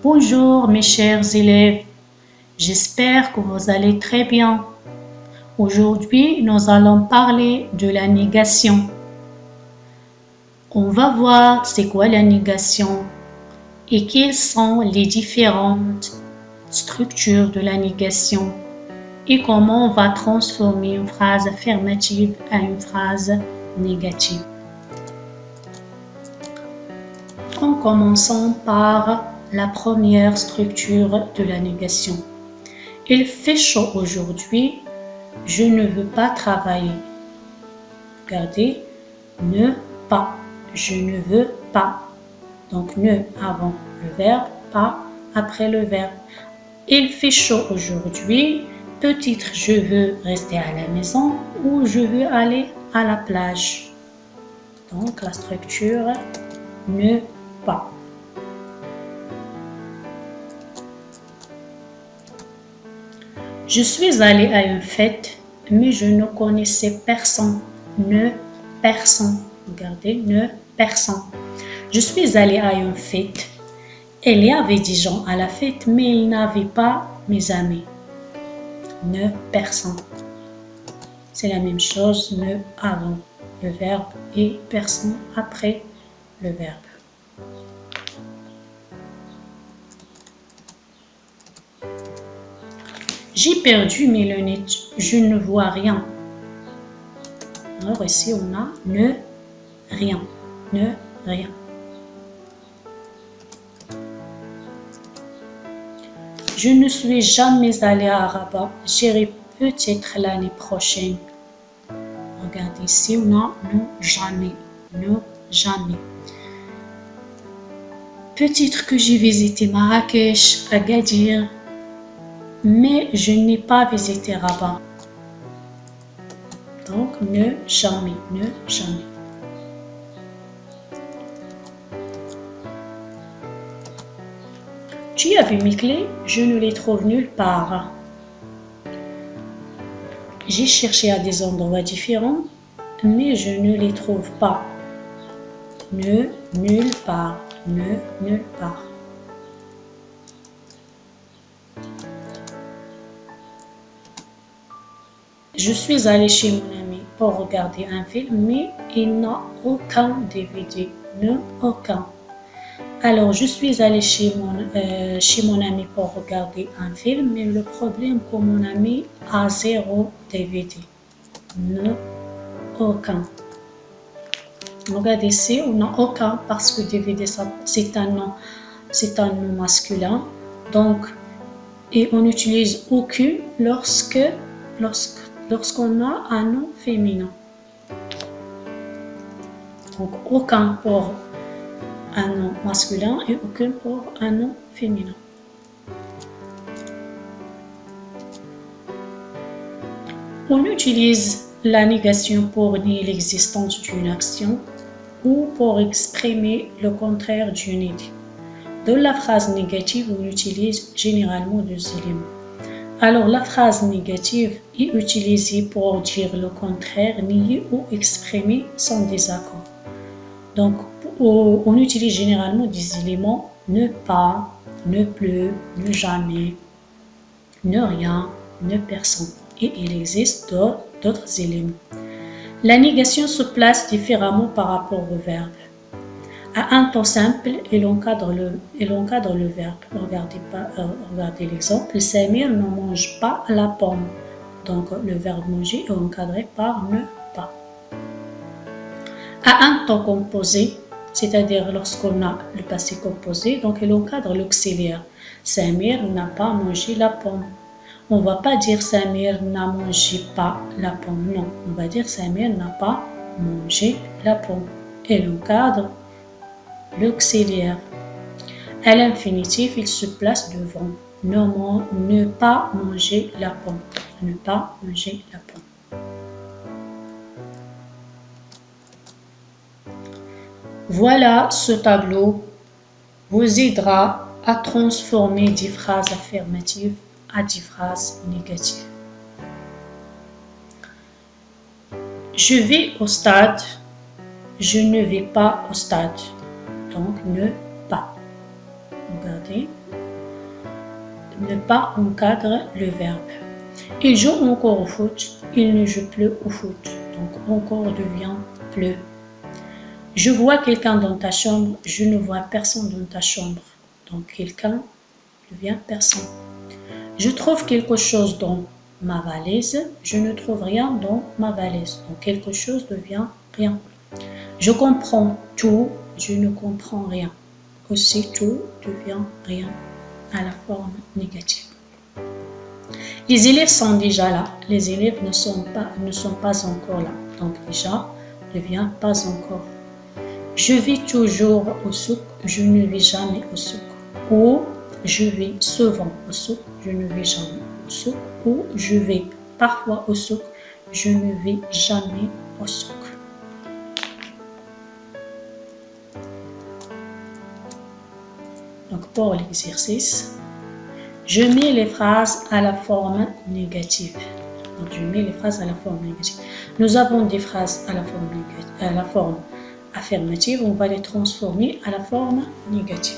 Bonjour mes chers élèves, j'espère que vous allez très bien. Aujourd'hui, nous allons parler de la négation. On va voir c'est quoi la négation et quelles sont les différentes structures de la négation et comment on va transformer une phrase affirmative à une phrase négative. En commençant par la première structure de la négation. Il fait chaud aujourd'hui, je ne veux pas travailler. Regardez, ne pas, je ne veux pas. Donc ne avant le verbe, pas après le verbe. Il fait chaud aujourd'hui, peut-être je veux rester à la maison ou je veux aller à la plage. Donc la structure ne pas. Je suis allée à une fête, mais je ne connaissais personne. Ne personne. Regardez, ne personne. Je suis allée à une fête. Il y avait des gens à la fête, mais ils n'avaient pas mes amis. Ne personne. C'est la même chose, ne avant le verbe et personne après le verbe. J'ai perdu mes lunettes, je ne vois rien. Alors ici on a ne rien, ne rien. Je ne suis jamais allée à Rabat, j'irai peut-être l'année prochaine. Regardez ici on a non jamais, non jamais. Peut-être que j'ai visité Marrakech, Agadir, mais je n'ai pas visité Rabat. Donc, ne jamais, ne jamais. Tu as vu mes clés? Je ne les trouve nulle part. J'ai cherché à des endroits différents, mais je ne les trouve pas. Ne, nulle part, ne, nulle part. Je suis allée chez mon ami pour regarder un film, mais il n'a aucun DVD. Ne, aucun. Alors, je suis allée chez mon ami pour regarder un film, mais le problème que mon ami a 0 DVD. Ne, aucun. Regardez ici, on n'a aucun parce que DVD, c'est un nom masculin. Donc, et on utilise aucun lorsqu'on a un nom féminin. Donc, aucun pour un nom masculin et aucun pour un nom féminin. On utilise la négation pour nier l'existence d'une action ou pour exprimer le contraire d'une idée. Dans la phrase négative, on utilise généralement 2 éléments. Alors, la phrase négative est utilisée pour dire le contraire, nier ou exprimer son désaccord. Donc, on utilise généralement des éléments ne pas, ne plus, ne jamais, ne rien, ne personne. Et il existe d'autres éléments. La négation se place différemment par rapport au verbe. À un temps simple, il encadre le verbe. Regardez l'exemple. Samir ne mange pas la pomme. Donc, le verbe manger est encadré par ne pas. À un temps composé, c'est-à-dire lorsqu'on a le passé composé, donc il encadre l'auxiliaire. Samir n'a pas mangé la pomme. On ne va pas dire Samir n'a mangé pas la pomme. Non, on va dire Samir n'a pas mangé la pomme. Il encadre l'auxiliaire. À l'infinitif, il se place devant. Ne pas manger la pomme. Ne pas manger la pomme. Voilà, ce tableau vous aidera à transformer des phrases affirmatives à des phrases négatives. Je vais au stade. Je ne vais pas au stade. Donc, ne pas. Regardez. regarder. Le pas encadre le verbe. Il joue encore au foot. Il ne joue plus au foot. Donc encore devient plus. Je vois quelqu'un dans ta chambre. Je ne vois personne dans ta chambre. Donc quelqu'un devient personne. Je trouve quelque chose dans ma valise. Je ne trouve rien dans ma valise. Donc quelque chose devient rien. Je comprends tout. Je ne comprends rien. Aussi tout devient rien à la forme négative. Les élèves sont déjà là. Les élèves ne sont pas encore là. Donc déjà devient pas encore. Je vais toujours au souk. Je ne vais jamais au souk. Ou je vais souvent au souk. Je ne vais jamais au souk. Ou je vais parfois au souk. Je ne vais jamais au souk. Donc pour l'exercice, je mets les phrases à la forme négative. Donc je mets les phrases à la forme négative. Nous avons des phrases à la forme affirmative. On va les transformer à la forme négative.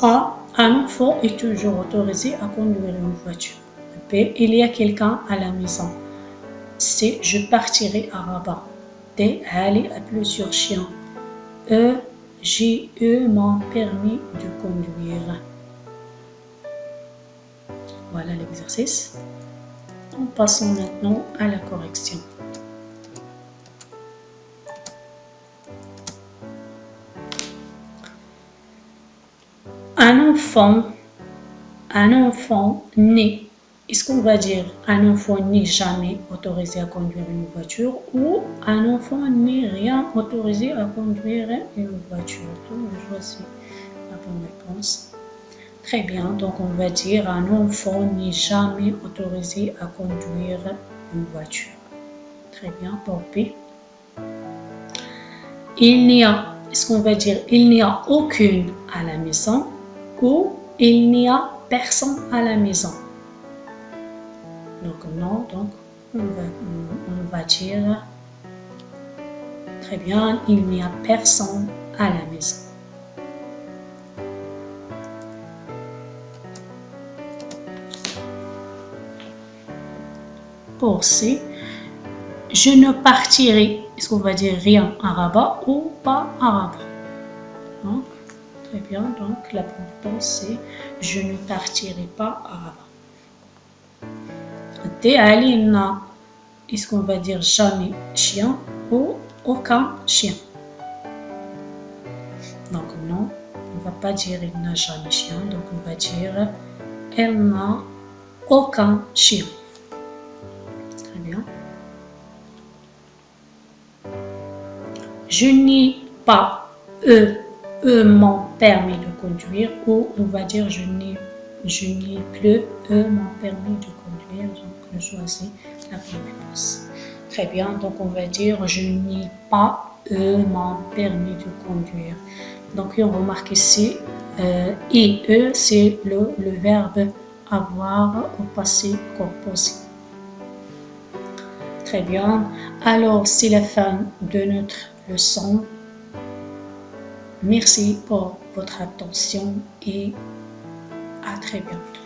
A. Un enfant est toujours autorisé à conduire une voiture. B. Il y a quelqu'un à la maison. C. Je partirai à Rabat. D. Ali a plusieurs chiens. E. J'ai eu mon permis de conduire. Voilà l'exercice. En passant maintenant à la correction. Un enfant né. Est-ce qu'on va dire un enfant n'est jamais autorisé à conduire une voiture ou un enfant n'est rien autorisé à conduire une voiture? Donc, je choisis la bonne réponse. Très bien, donc on va dire un enfant n'est jamais autorisé à conduire une voiture. Très bien, pour B. Est-ce qu'on va dire il n'y a aucune à la maison ou il n'y a personne à la maison? Donc non, donc on va dire très bien, il n'y a personne à la maison. Pour C, je ne partirai, est-ce qu'on va dire rien à Rabat ou pas à Rabat? Donc, très bien, donc la réponse c'est je ne partirai pas à Rabat. D. Alina, est-ce qu'on va dire jamais chien ou aucun chien? Donc non, on ne va pas dire il n'a jamais chien, donc on va dire elle n'a aucun chien. Très bien. Je n'ai pas mon permis de conduire ou on va dire je n'ai plus mon permis de conduire, donc je choisis la bonne réponse. Très bien, donc on va dire je n'ai pas mon permis de conduire. Donc on remarque ici et c'est le verbe avoir au passé composé. Très bien, alors c'est la fin de notre leçon. Merci pour votre attention et à très bientôt.